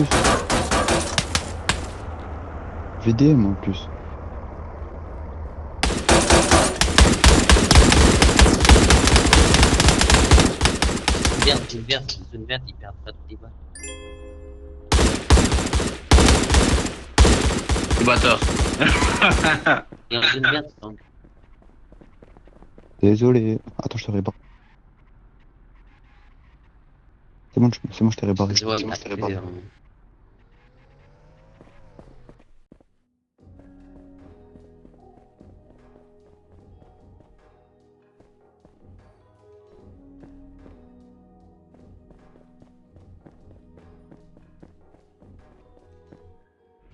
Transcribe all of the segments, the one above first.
plus. VDM en plus. Zone verte, zone verte, il perd pas de débat. Le bâtard. Et en zone verte, donc, Désolé. Attends, je t'aurais pas. C'est bon, c'est bon, je t'ai réparé. je vois, C'est bon, je t'ai réparé.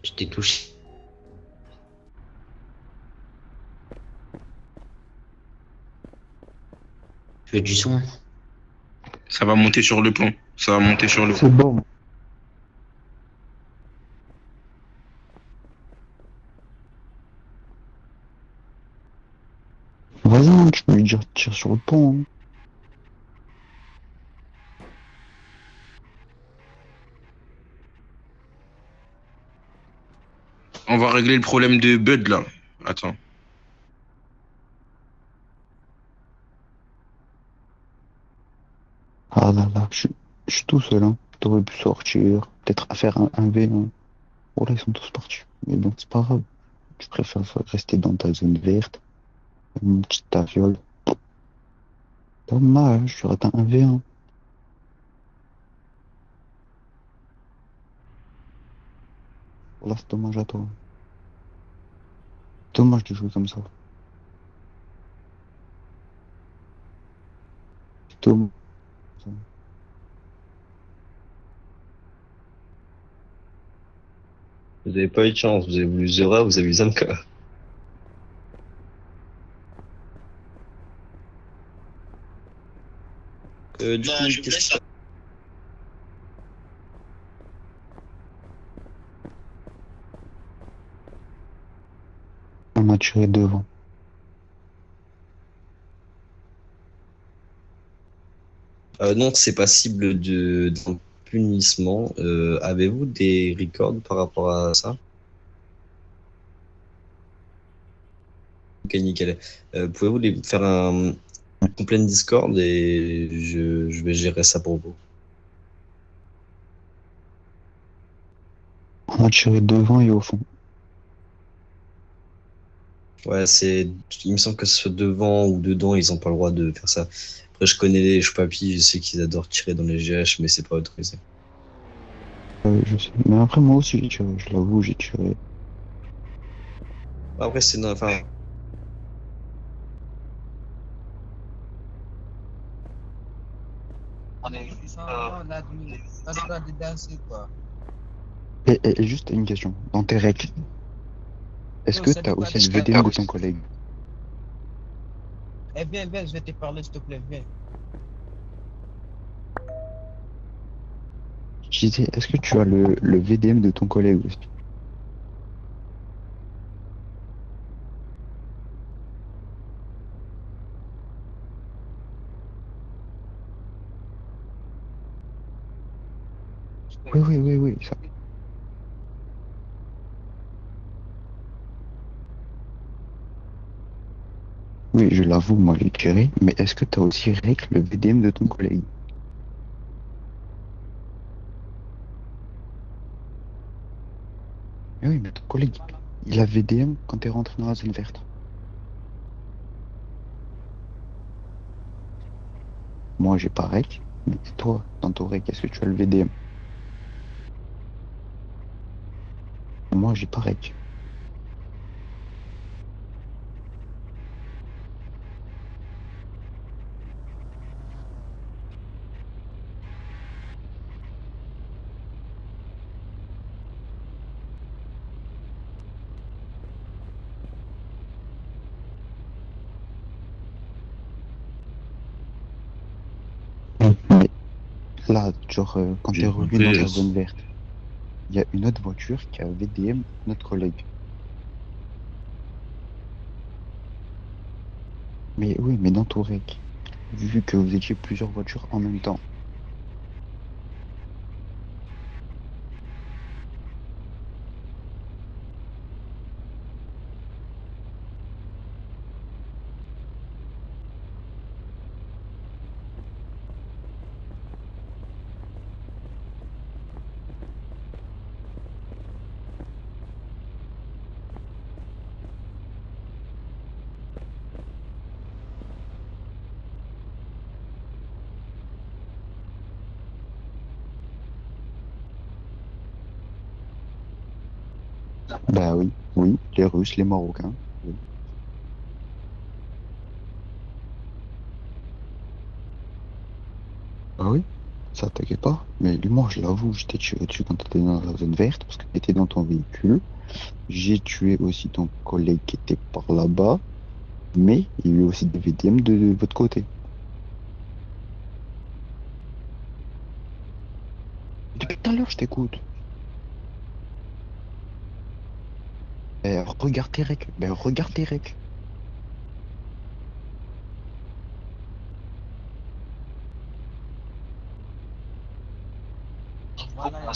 je t'ai touché. Tu veux du son? Ça va monter sur le pont. Ça va monter sur le pont. C'est bon. Vas-y, hein, tu peux lui dire tire sur le pont. Hein. On va régler le problème de Bud là. Attends. Ah là là, je suis tout seul. Hein. T'aurais pu sortir, peut-être à faire un v 1 Oh là, ils sont tous partis. Mais bon, c'est pas grave. Tu préfères rester dans ta zone verte, une petite tafiole. Dommage, tu rates un v 1 Là, c'est dommage à toi. Dommage de jouer comme ça. C'est dommage. Vous avez pas eu de chance, vous avez voulu Zora, vous avez eu Zamka. Du coup, qu'est-ce que On m'a tiré devant. non, c'est passible d'un punissement. Avez-vous des records par rapport à ça? Ok, nickel. Pouvez-vous les faire un complaint Discord et je vais gérer ça pour vous. On m'a tiré devant et au fond. Ouais, il me semble que ce soit devant ou dedans, ils ont pas le droit de faire ça. Après, je connais les papis, je sais qu'ils adorent tirer dans les GH, mais c'est pas autorisé. Je sais. Mais après, moi aussi, j'ai tiré. Je l'avoue, j'ai tiré. Après, enfin, On est juste l'admin, en train de danser, quoi. Et juste une question. Dans tes règles, est-ce Non, que ça t'as dépend aussi de le VDM de ton collègue? Eh bien, viens, je vais te parler, s'il te plaît, viens. Je disais, est-ce que tu as le VDM de ton collègue aussi? Oui, oui, oui, oui. Ça. Oui, je l'avoue, moi j'ai tiré. Mais est-ce que t'as aussi règle le VDM de ton collègue? Eh oui, mais ton collègue, il a VDM quand t'es rentré dans la zone verte. Moi, j'ai pas règle. Mais toi, dans ton règle, est-ce que tu as le VDM? Moi, j'ai pas règle. Mais là, genre, quand t'es J'ai revenu dans compris. ta zone verte, il y a une autre voiture qui a VDM notre collègue. Mais oui, mais dans ton règle, vu que vous étiez plusieurs voitures en même temps. Bah oui, oui, les Russes, les Marocains. Oui. Ah oui, ça t'inquiète pas. Mais moi, je l'avoue, je t'ai tué dessus quand t'étais dans la zone verte, parce que t'étais dans ton véhicule. J'ai tué aussi ton collègue qui était par là-bas, mais il y a eu aussi des VDM de votre côté. Depuis tout à l'heure, je t'écoute. Regarde tes recs. Ben, regarde tes recs. Voilà.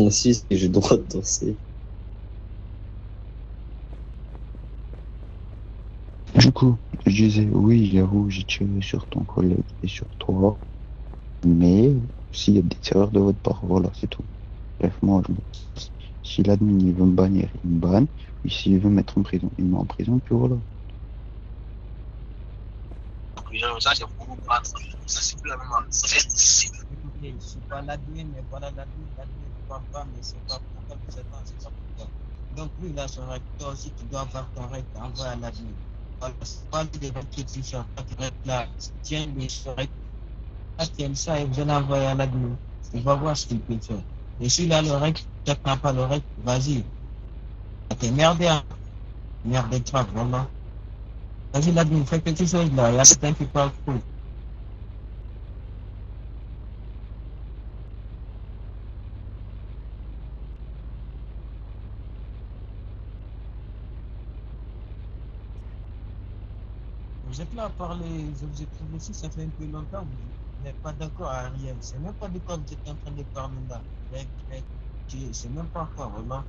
Si, j'ai le droit de danser. Du coup, je disais, oui, j'avoue, j'ai tiré sur ton collègue et sur toi, mais s'il y a des erreurs de votre part, voilà, c'est tout. Bref, moi, si l'admin il veut me bannir, il me banne, et s'il veut me mettre en prison, il me met en prison, puis voilà. Ça, c'est vraiment pas. Ça, c'est plus la même chose. Écoutez, je suis pas l'admin, mais voilà l'admin ne parle pas, mais c'est pas pourquoi vous êtes là, c'est pas pourquoi. Donc lui, il a son règle, toi aussi, tu dois avoir ton règle, envoie à l'admin. Voilà, c'est pas lui des règles que tu cherches, pas qui règle là, tiens les règles, tiens ça et vous allez envoyer à l'admin. Il va voir ce qu'il peut faire. Et s'il a le règle, tu n'as pas le règle, vas-y. T'es merdé, hein. Merde, grave, vraiment. Vas-y, l'admin, fais quelque chose là, il y a certains qui parlent trop. Vous êtes là par les objectifs aussi, ça fait un peu longtemps, vous n'êtes pas d'accord à rien. C'est même pas de quoi vous êtes en train de parler là. C'est même pas quoi, vraiment.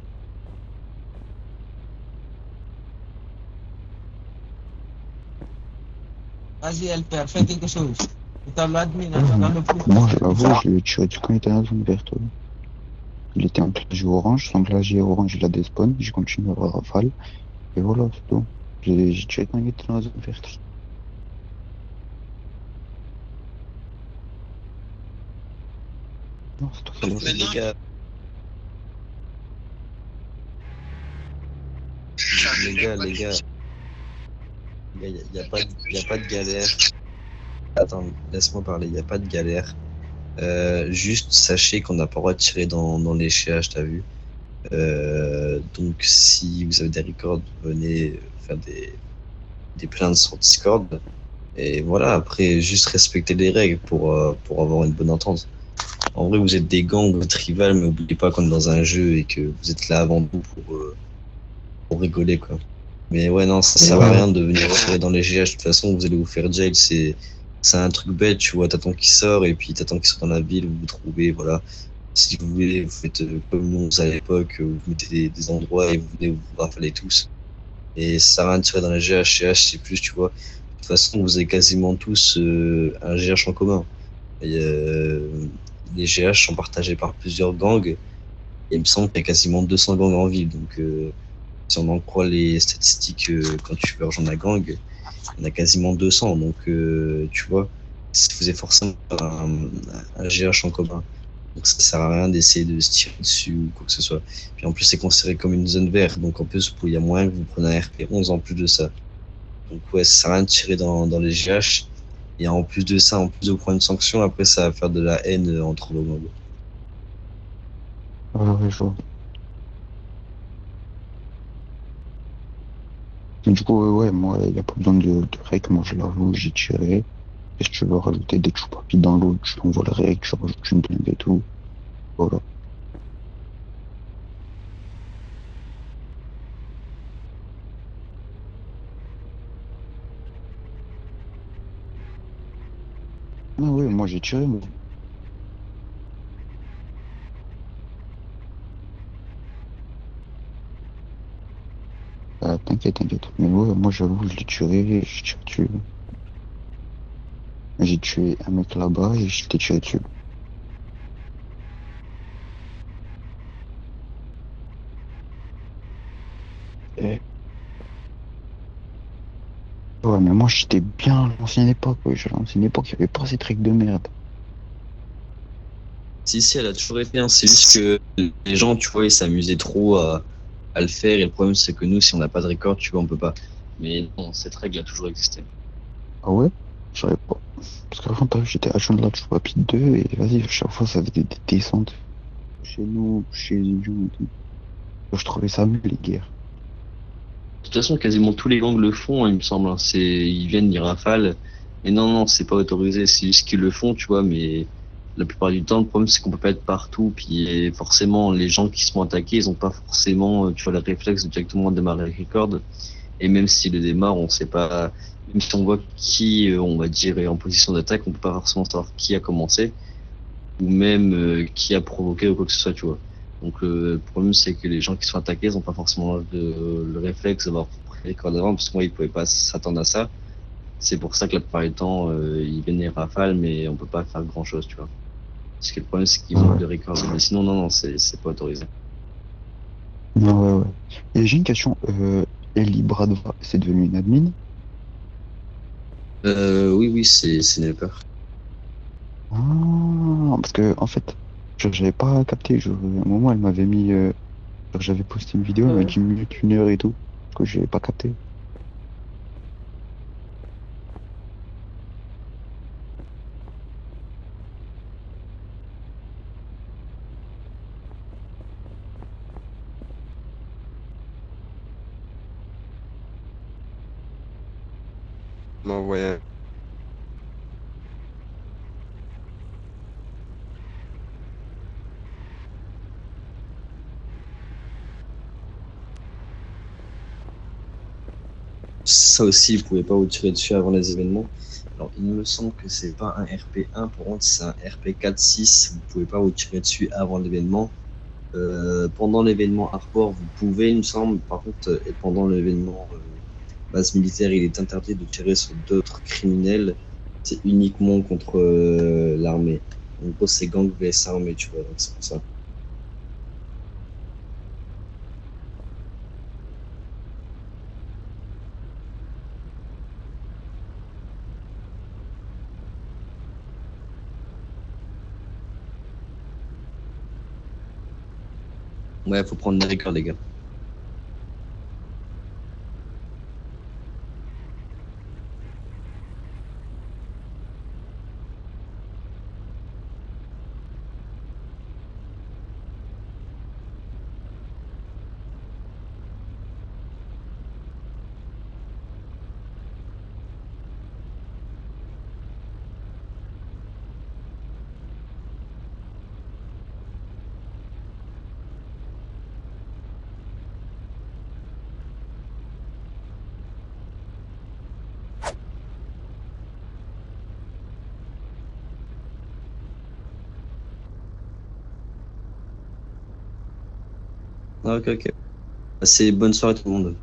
Vas-y, LPR, fais quelque chose. Tu as l'admin, dans le plus. Moi, je l'avoue, je l'ai tué dessus quand il était dans la zone verte. Oui. Il était en clavier orange, son clavier orange, il a despawn, j'ai continué à rafale, et voilà, c'est tout. J'ai tué quand il était dans la zone verte. Non, c'est toi qui l'as fait. Les gars, les gars, il n'y a, y a pas de galère. Attends, laisse-moi parler, il n'y a pas de galère. Juste sachez qu'on n'a pas le droit de tirer dans les chiages, t'as vu. Donc si vous avez des records, venez faire des plaintes sur Discord. Et voilà, après, juste respecter les règles pour avoir une bonne entente. En vrai, vous êtes des gangs, vous êtes rivales, mais n'oubliez pas qu'on est dans un jeu et que vous êtes là avant tout pour rigoler, quoi. Mais ouais, non, ça sert à rien de venir tirer dans les GH. De toute façon, vous allez vous faire jail. C'est un truc bête, tu vois. T'attends qu'il sort et puis t'attends qu'il sort dans la ville, vous vous trouvez, voilà. Si vous voulez, vous faites comme nous à l'époque, vous mettez des endroits et vous venez vous rafalez tous. Et ça sert à rien de tirer dans les GH. GH, c'est plus, tu vois. De toute façon, vous avez quasiment tous un GH en commun. Et, les GH sont partagés par plusieurs gangs. Et il me semble qu'il y a quasiment 200 gangs en ville. Donc, si on en croit les statistiques, quand tu veux rejoindre la gang, il y en a quasiment 200. Donc, tu vois, vous avez forcément un GH en commun. Donc, ça sert à rien d'essayer de se tirer dessus ou quoi que ce soit. Puis en plus, c'est considéré comme une zone verte. Donc, en plus, il y a moyen que vous preniez un RP11 en plus de ça. Donc, ouais, ça sert à rien de tirer dans les GH. Et en plus de ça, en plus de prendre une sanction, après, ça va faire de la haine entre vos gangs. Ouais, je vois. Mais du coup, ouais, moi, il n'y a pas besoin de règles. Moi, je l'avoue, j'ai tiré. Qu'est-ce que tu veux rajouter? Dès que je suis pas dans l'eau, tu envoies le règle, tu rajoutes une blinde et tout. Voilà. Ah ouais, moi j'ai tiré, moi. T'inquiète, t'inquiète. Mais ouais, moi j'avoue, je l'ai tué, je tire dessus. J'ai tué un mec là-bas et je t'ai tiré dessus. Eh, ouais, mais moi j'étais bien à l'ancienne époque, ouais. À l'ancienne époque, il n'y avait pas ces trucs de merde. Si, elle a toujours été, hein. C'est juste que les gens, tu vois, ils s'amusaient trop à le faire. Et le problème, c'est que nous, si on n'a pas de record, tu vois, on peut pas. Mais non, cette règle a toujours existé. Ah ouais? Je savais pas. Parce qu'avant, t'as vu, j'étais H1 de la Rapide 2 et vas-y, à chaque fois ça faisait des descentes chez nous, chez les gens et tout. Je trouvais ça mieux, les guerres. De toute façon, quasiment tous les gangs le font, hein, il me semble, hein. Ils viennent, ils rafalent. Mais non, non, c'est pas autorisé. C'est juste qu'ils le font, tu vois. Mais la plupart du temps, le problème, c'est qu'on peut pas être partout. Puis forcément, les gens qui se font attaquer, ils ont pas forcément, tu vois, le réflexe de directement démarrer le record. Et même s'ils le démarrent, on sait pas. Même si on voit qui, on va dire, est en position d'attaque, on peut pas forcément savoir qui a commencé ou même qui a provoqué ou quoi que ce soit, tu vois. Donc le problème, c'est que les gens qui sont attaqués, ils n'ont pas forcément le réflexe d'avoir pris les cordes avant, parce que moi, ils pouvaient pas s'attendre à ça. C'est pour ça que la plupart du temps, ils viennent les rafales, mais on peut pas faire grand chose, tu vois. Parce que le problème, c'est qu'ils Ah manquent ouais. de records. Mais sinon, non, non, c'est pas autorisé. Ah ouais, ouais. Et j'ai une question. Ellie Bradva, c'est devenu une admin? Oui, oui, c'est Sniper. Ah, parce que, en fait, j'avais pas capté. À un moment, elle m'avait mis. J'avais posté une vidéo, elle m'a dit minute, 1 heure et tout. Que j'avais pas capté. Non, ouais. Ça aussi, vous pouvez pas vous tirer dessus avant les événements. Alors, il me semble que c'est pas un RP1, pour contre, c'est un RP4-6. Vous pouvez pas vous tirer dessus avant l'événement. Pendant l'événement Hardcore, vous pouvez, il me semble. Par contre, et pendant l'événement base militaire, il est interdit de tirer sur d'autres criminels. C'est uniquement contre l'armée. En gros, c'est gang vs armée, tu vois. Donc c'est pour ça. Ouais, faut prendre les records, les gars. Ah, ok, ok. Passez bonne soirée tout le monde.